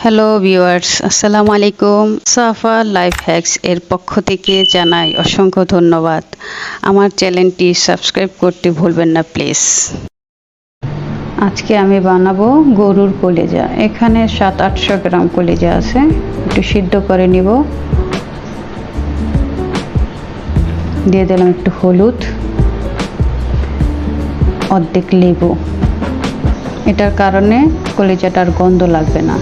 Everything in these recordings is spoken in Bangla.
হ্যালো ভিউয়ার্স, আসসালামু আলাইকুম। সাফা লাইফ হ্যাক্স এর পক্ষ থেকে জানাই অসংখ্য ধন্যবাদ। আমার চ্যানেলটি সাবস্ক্রাইব করতে ভুলবেন না প্লিজ। আজকে আমি বানাবো গরুর কলিজা। এখানে 700-800 গ্রাম কলিজা আছে, একটু সিদ্ধ করে নিব। দিয়ে দিলাম একটু হলুদ, অর্ধেক লেবু। এটার কারণে কলিজাটার গন্ধ লাগবে না।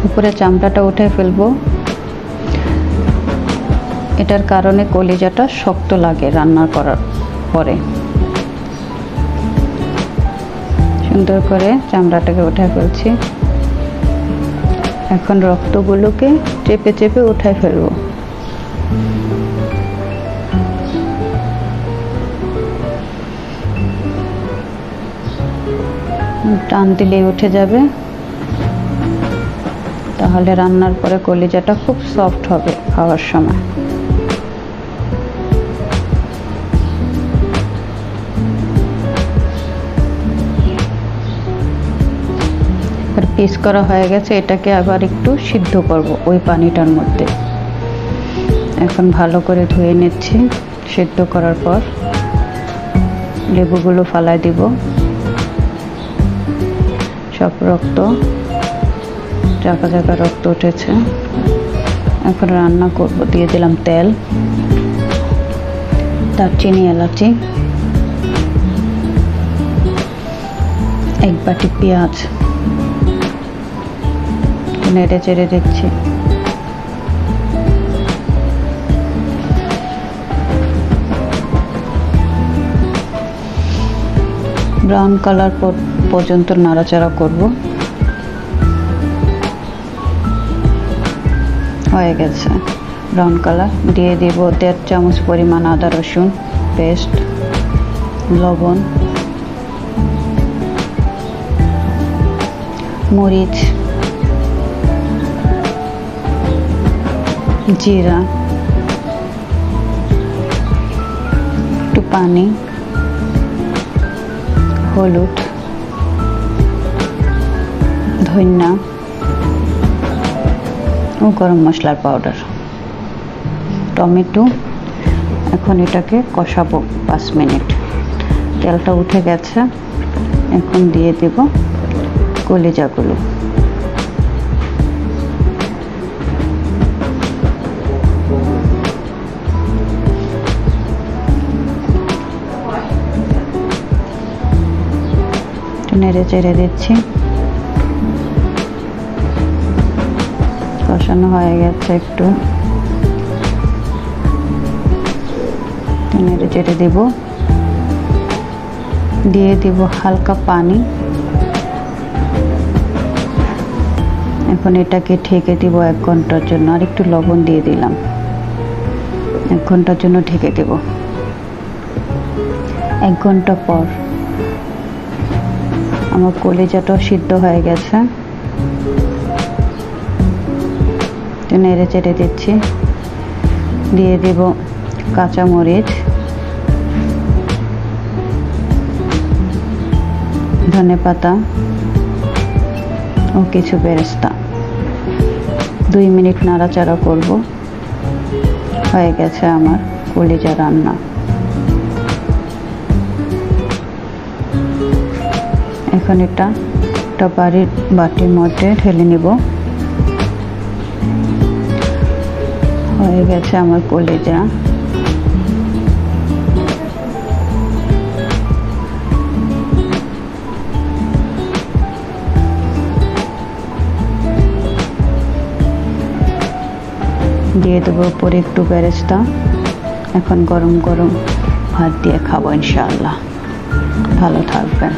উপরে চামড়াটা উঠে ফেলবো, এটার কারণে কলিজাটা শক্ত লাগে রান্না করার পরে। সুন্দর করে চামড়াটাকে উঠে ফেলছি। এখন রক্তগুলোকে চেপে চেপে উঠে ফেলবো। টান দিলেই উঠে যাবে, তাহলে রান্নার পরে কলিজাটা খুব সফট হবে খাওয়ার সময়। আর পিস করা হয়ে গেছে, এটাকে আবার একটু সিদ্ধ করব ওই পানিটার মধ্যে। এখন ভালো করে ধুয়ে নিচ্ছি। সিদ্ধ করার পর লেবুগুলো ফালাই দিব। সব রক্ত, জায়গা জায়গা রক্ত উঠেছে। এখন রান্না করব। দিয়ে দিলাম তেল, দারচিনি, এলাচি, 1 বাটি পেঁয়াজ। নেড়ে চেড়ে দিচ্ছি। ব্রাউন কালার পর্যন্ত নাড়াচাড়া করব। হয়ে গেছে ব্রাউন কালার। দিয়ে দিব 1.5 চামচ পরিমাণ আদা রসুন পেস্ট, লবণ, মরিচ, জিরা, একটু পানি, হলুদ, ধনিয়া ও গরম মশলার পাউডার, টমেটো। এখন এটাকে কষাবো 5 মিনিট। তেলটা উঠে গেছে, এখন দিয়ে দেব কলিজাগুলো। নেড়ে চেড়ে দিচ্ছি। কষানো হয়ে গেছে, একটু নেড়ে চেড়ে দেব। দিয়ে দিব হালকা পানি। এখন এটাকে ঢেকে দিব 1 ঘন্টার জন্য। আর একটু লবণ দিয়ে দিলাম। 1 ঘন্টার জন্য ঢেকে দেব। 1 ঘন্টা পর আমার কলিজাটাও সিদ্ধ হয়ে গেছে। নেড়ে চেড়ে দিচ্ছি। দিয়ে দেব কাঁচা মরিচ, ধনেপাতা ও কিছু বেরেস্তা। 2 মিনিট নাড়াচাড়া করব। হয়ে গেছে আমার কলিজা রান্না। এখন এটা একটা বাটির মধ্যে ঢেলে নিব। হয়ে গেছে আমার কলিজা। দিয়ে দেবো উপরে একটু বেরেস্তা। এখন গরম গরম ভাত দিয়ে খাবো ইনশাআল্লাহ। ভালো থাকবেন।